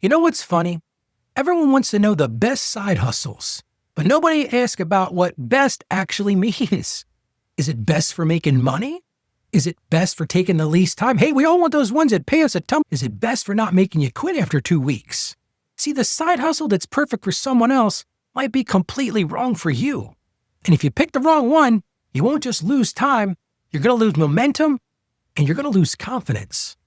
You know what's funny? Everyone wants to know the best side hustles, but nobody asks about what best actually means. Is it best for making money? Is it best for taking the least time? Hey, we all want those ones that pay us a ton. Is it best for not making you quit after 2 weeks? See, the side hustle that's perfect for someone else might be completely wrong for you. And if you pick the wrong one, you won't just lose time, you're going to lose momentum, and you're going to lose confidence.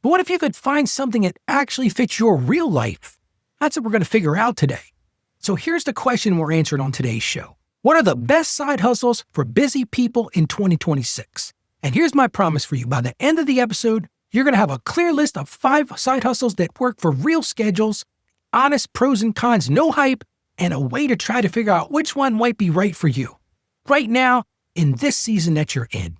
But what if you could find something that actually fits your real life? That's what we're going to figure out today. So here's the question we're answering on today's show. What are the best side hustles for busy people in 2026? And here's my promise for you. By the end of the episode, you're going to have a clear list of 5 side hustles that work for real schedules, honest pros and cons, no hype, and a way to try to figure out which one might be right for you. Right now, in this season that you're in.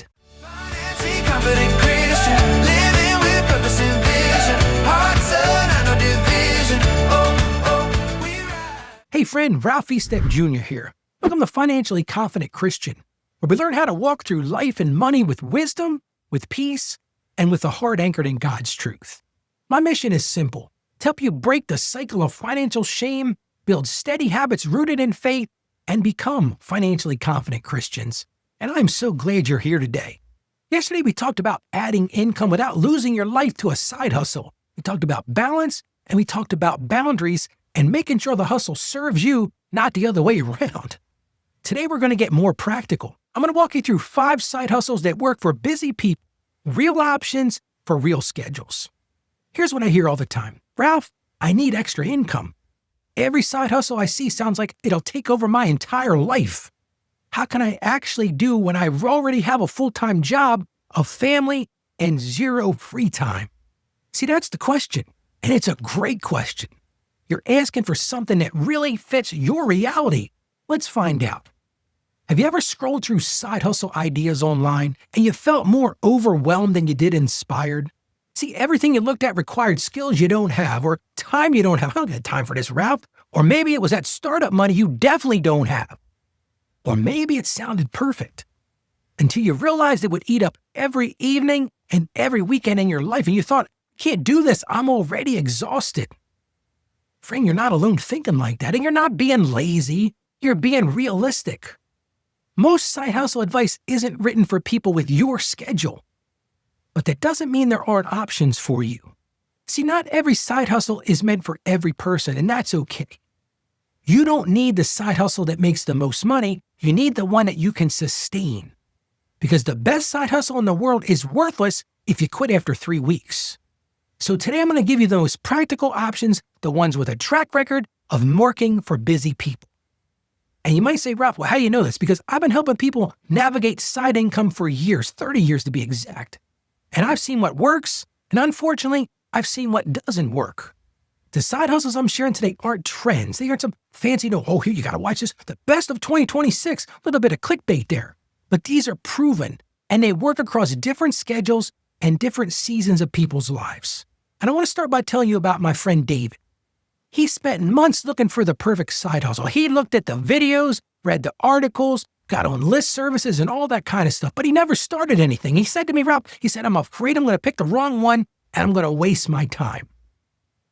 Hey friend, Ralph Estep Jr. here. Welcome to Financially Confident Christian, where we learn how to walk through life and money with wisdom, with peace, and with a heart anchored in God's truth. My mission is simple: to help you break the cycle of financial shame, build steady habits rooted in faith, and become financially confident Christians. And I'm so glad you're here today. Yesterday, we talked about adding income without losing your life to a side hustle. We talked about balance, and we talked about boundaries and making sure the hustle serves you, not the other way around. Today, we're going to get more practical. I'm going to walk you through 5 side hustles that work for busy people, real options for real schedules. Here's what I hear all the time. Ralph, I need extra income. Every side hustle I see sounds like it'll take over my entire life. How can I actually do when I already have a full-time job, a family, and 0 free time? See, that's the question, and it's a great question. You're asking for something that really fits your reality. Let's find out. Have you ever scrolled through side hustle ideas online and you felt more overwhelmed than you did inspired? See, everything you looked at required skills you don't have or time you don't have. I don't got time for this, Ralph. Or maybe it was that startup money you definitely don't have. Or maybe it sounded perfect until you realized it would eat up every evening and every weekend in your life. And you thought, I can't do this. I'm already exhausted. Friend, you're not alone thinking like that. And you're not being lazy. You're being realistic. Most side hustle advice isn't written for people with your schedule. But that doesn't mean there aren't options for you. See, not every side hustle is meant for every person, and that's okay. You don't need the side hustle that makes the most money. You need the one that you can sustain. Because the best side hustle in the world is worthless if you quit after 3 weeks. So today I'm going to give you the most practical options, the ones with a track record of working for busy people. And you might say, Ralph, well, how do you know this? Because I've been helping people navigate side income for years, 30 years to be exact. And I've seen what works, and unfortunately, I've seen what doesn't work. The side hustles I'm sharing today aren't trends. They aren't some fancy, here, you got to watch this, the best of 2026, a little bit of clickbait there. But these are proven, and they work across different schedules and different seasons of people's lives. And I want to start by telling you about my friend David. He spent months looking for the perfect side hustle. He looked at the videos, read the articles, got on list services and all that kind of stuff, but he never started anything. He said to me, Ralph, I'm afraid I'm going to pick the wrong one and I'm going to waste my time.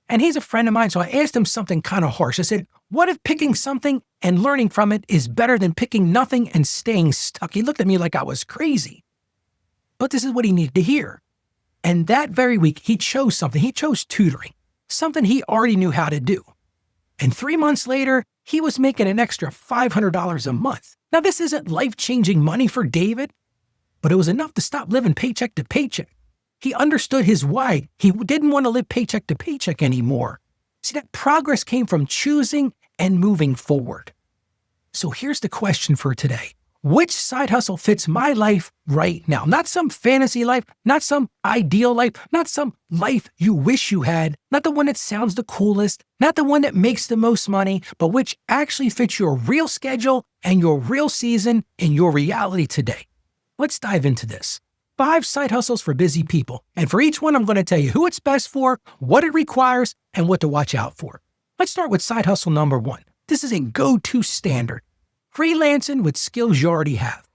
And he's a friend of mine, so I asked him something kind of harsh. I said, what if picking something and learning from it is better than picking nothing and staying stuck? He looked at me like I was crazy. But this is what he needed to hear. And that very week, he chose something. He chose tutoring, something he already knew how to do. And 3 months later, he was making an extra $500 a month. Now, this isn't life-changing money for David, but it was enough to stop living paycheck to paycheck. He understood his why. He didn't want to live paycheck to paycheck anymore. See, that progress came from choosing and moving forward. So here's the question for today. Which side hustle fits my life right now? Not some fantasy life, not some ideal life, not some life you wish you had, not the one that sounds the coolest, not the one that makes the most money, but which actually fits your real schedule and your real season and your reality today. Let's dive into this. 5 side hustles for busy people. And for each one, I'm going to tell you who it's best for, what it requires, and what to watch out for. Let's start with side hustle number 1. This is a go-to standard. Freelancing with skills you already have.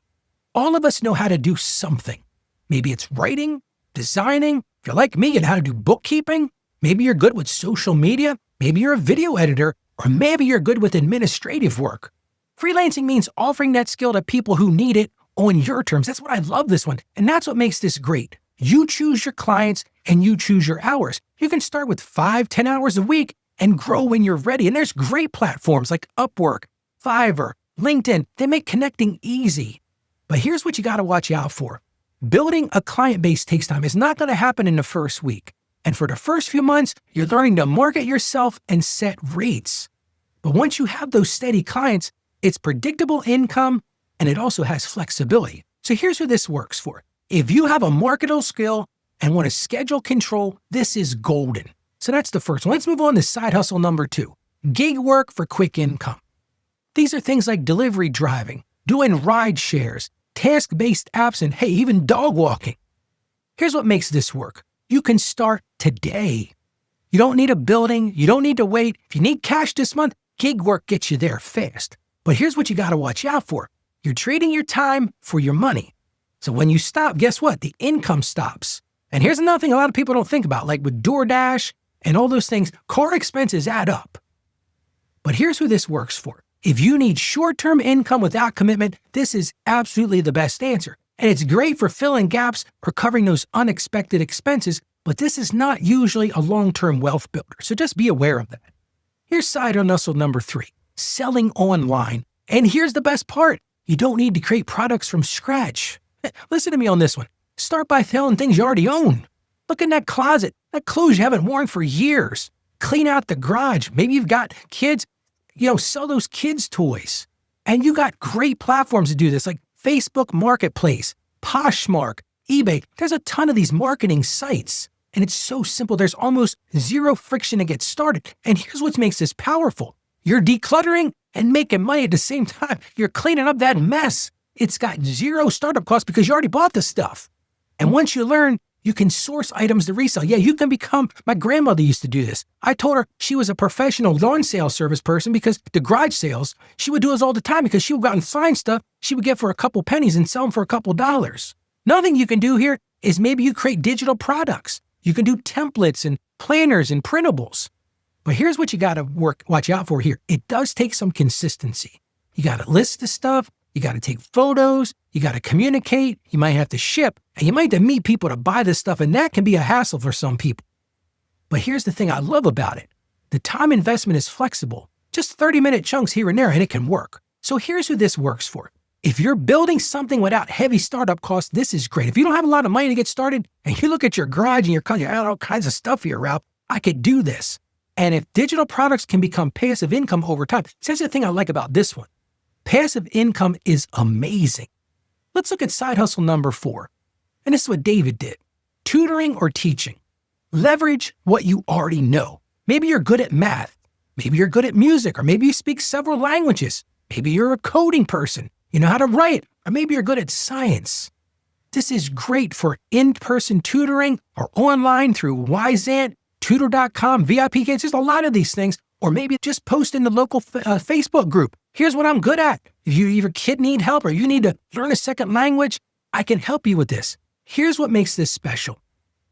All of us know how to do something. Maybe it's writing, designing. If you're like me, you know how to do bookkeeping. Maybe you're good with social media, maybe you're a video editor, or maybe you're good with administrative work. Freelancing means offering that skill to people who need it on your terms. That's what I love this one. And that's what makes this great. You choose your clients and you choose your hours. You can start with 5-10 hours a week and grow when you're ready. And there's great platforms like Upwork, Fiverr, LinkedIn. They make connecting easy. But here's what you got to watch out for. Building a client base takes time. It's not going to happen in the first week. And for the first few months, you're learning to market yourself and set rates. But once you have those steady clients, it's predictable income and it also has flexibility. So here's who this works for. If you have a marketable skill and want to schedule control, this is golden. So that's the first one. Let's move on to side hustle number 2, gig work for quick income. These are things like delivery driving, doing ride shares, task-based apps, and hey, even dog walking. Here's what makes this work. You can start today. You don't need a building. You don't need to wait. If you need cash this month, gig work gets you there fast. But here's what you got to watch out for. You're trading your time for your money. So when you stop, guess what? The income stops. And here's another thing a lot of people don't think about, like with DoorDash and all those things, car expenses add up. But here's who this works for. If you need short-term income without commitment, this is absolutely the best answer. And it's great for filling gaps or covering those unexpected expenses, but this is not usually a long-term wealth builder. So just be aware of that. Here's side hustle number 3, selling online. And here's the best part. You don't need to create products from scratch. Listen to me on this one. Start by selling things you already own. Look in that closet, that clothes you haven't worn for years. Clean out the garage. Maybe you've got kids, sell those kids' toys. And you got great platforms to do this, like Facebook Marketplace, Poshmark, eBay. There's a ton of these marketing sites. And it's so simple. There's almost zero friction to get started. And here's what makes this powerful. You're decluttering and making money at the same time. You're cleaning up that mess. It's got zero startup costs because you already bought the stuff. And once you learn, you can source items to resell. Yeah, you can become, my grandmother used to do this. I told her she was a professional lawn sale service person because the garage sales, she would do this all the time because she would go out and find stuff she would get for a couple pennies and sell them for a couple dollars. Another thing you can do here is maybe you create digital products. You can do templates and planners and printables. But here's what you got to watch out for here. It does take some consistency. You got to list the stuff. You got to take photos. You got to communicate. You might have to ship. And you might have to meet people to buy this stuff. And that can be a hassle for some people. But here's the thing I love about it. The time investment is flexible. Just 30-minute chunks here and there, and it can work. So here's who this works for. If you're building something without heavy startup costs, this is great. If you don't have a lot of money to get started and you look at your garage and you have all kinds of stuff here, Ralph, I could do this. And if digital products can become passive income over time, that's the thing I like about this one. Passive income is amazing. Let's look at side hustle number 4. And this is what David did. Tutoring or teaching. Leverage what you already know. Maybe you're good at math. Maybe you're good at music, or maybe you speak several languages. Maybe you're a coding person. You know how to write, or maybe you're good at science. This is great for in-person tutoring or online through Wyzant, Tutor.com, VIP Kids. There's a lot of these things. Or maybe just post in the local Facebook group. Here's what I'm good at. If your kid need help or you need to learn a second language, I can help you with this. Here's what makes this special.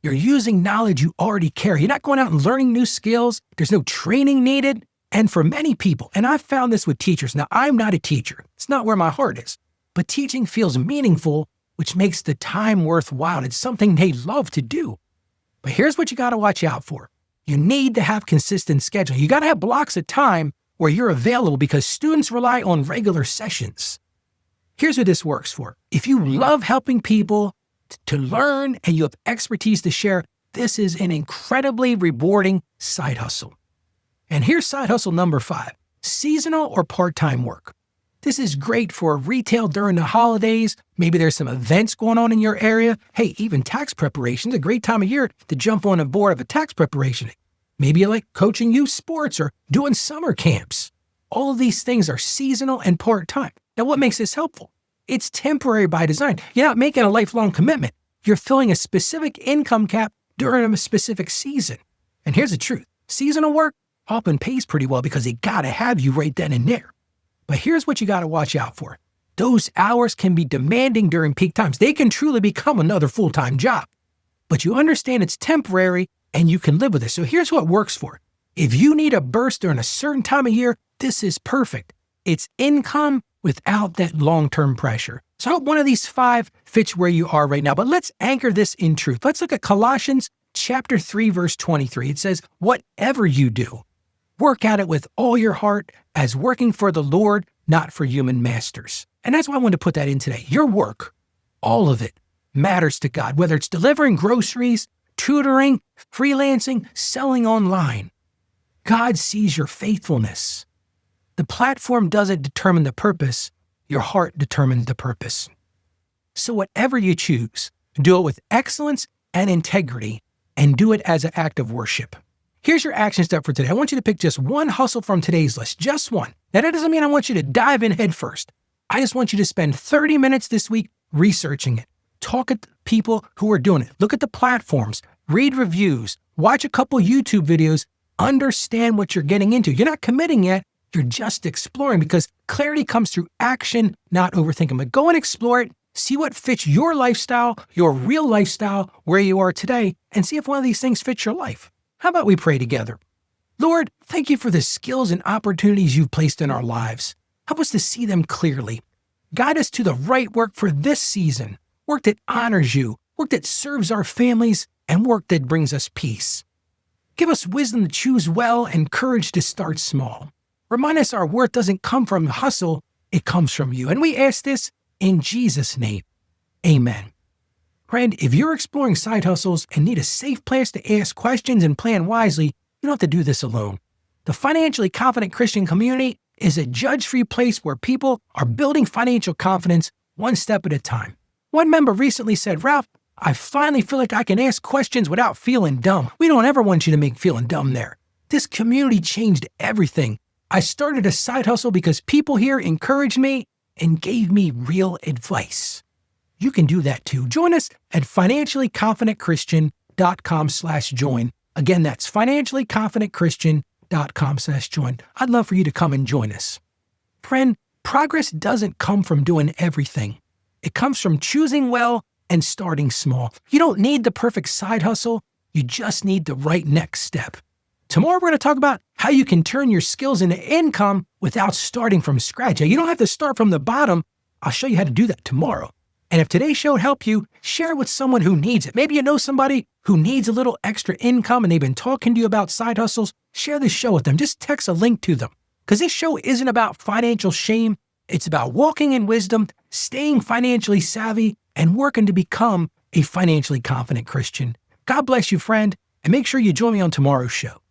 You're using knowledge you already carry. You're not going out and learning new skills. There's no training needed. And for many people, and I've found this with teachers. Now, I'm not a teacher. It's not where my heart is. But teaching feels meaningful, which makes the time worthwhile. It's something they love to do. But here's what you got to watch out for. You need to have consistent scheduling. You got to have blocks of time where you're available because students rely on regular sessions. Here's what this works for. If you love helping people to learn and you have expertise to share, this is an incredibly rewarding side hustle. And here's side hustle number 5, seasonal or part-time work. This is great for retail during the holidays. Maybe there's some events going on in your area. Hey, even tax preparation is a great time of year to jump on a board of a tax preparation. Maybe you like coaching youth sports or doing summer camps. All of these things are seasonal and part-time. Now, what makes this helpful? It's temporary by design. You're not making a lifelong commitment. You're filling a specific income cap during a specific season. And here's the truth. Seasonal work often pays pretty well because they got to have you right then and there. But here's what you got to watch out for. Those hours can be demanding during peak times. They can truly become another full-time job. But you understand it's temporary and you can live with it. So here's what works for. If you need a burst during a certain time of year, this is perfect. It's income without that long-term pressure. So I hope one of these 5 fits where you are right now, but let's anchor this in truth. Let's look at Colossians chapter 3, verse 23. It says, whatever you do, work at it with all your heart as working for the Lord, not for human masters. And that's why I wanted to put that in today. Your work, all of it, matters to God, whether it's delivering groceries, tutoring, freelancing, selling online. God sees your faithfulness. The platform doesn't determine the purpose. Your heart determines the purpose. So whatever you choose, do it with excellence and integrity, and do it as an act of worship. Here's your action step for today. I want you to pick just one hustle from today's list, just one. Now, that doesn't mean I want you to dive in head first. I just want you to spend 30 minutes this week researching it. Talk at the people who are doing it. Look at the platforms, read reviews, watch a couple YouTube videos, understand what you're getting into. You're not committing yet. You're just exploring, because clarity comes through action, not overthinking. But go and explore it. See what fits your lifestyle, your real lifestyle, where you are today, and see if one of these things fits your life. How about we pray together? Lord, thank you for the skills and opportunities you've placed in our lives. Help us to see them clearly. Guide us to the right work for this season, work that honors you, work that serves our families, and work that brings us peace. Give us wisdom to choose well and courage to start small. Remind us our worth doesn't come from hustle, it comes from you. And we ask this in Jesus' name. Amen. Friend, if you're exploring side hustles and need a safe place to ask questions and plan wisely, you don't have to do this alone. The Financially Confident Christian Community is a judge-free place where people are building financial confidence one step at a time. One member recently said, Ralph, I finally feel like I can ask questions without feeling dumb. We don't ever want you to make feeling dumb there. This community changed everything. I started a side hustle because people here encouraged me and gave me real advice. You can do that too. Join us at financiallyconfidentchristian.com/join. Again, that's financiallyconfidentchristian.com/join. I'd love for you to come and join us. Friend, progress doesn't come from doing everything. It comes from choosing well and starting small. You don't need the perfect side hustle. You just need the right next step. Tomorrow, we're going to talk about how you can turn your skills into income without starting from scratch. Now, you don't have to start from the bottom. I'll show you how to do that tomorrow. And if today's show helped you, share it with someone who needs it. Maybe you know somebody who needs a little extra income and they've been talking to you about side hustles. Share this show with them. Just text a link to them. Because this show isn't about financial shame. It's about walking in wisdom, staying financially savvy, and working to become a financially confident Christian. God bless you, friend, and make sure you join me on tomorrow's show.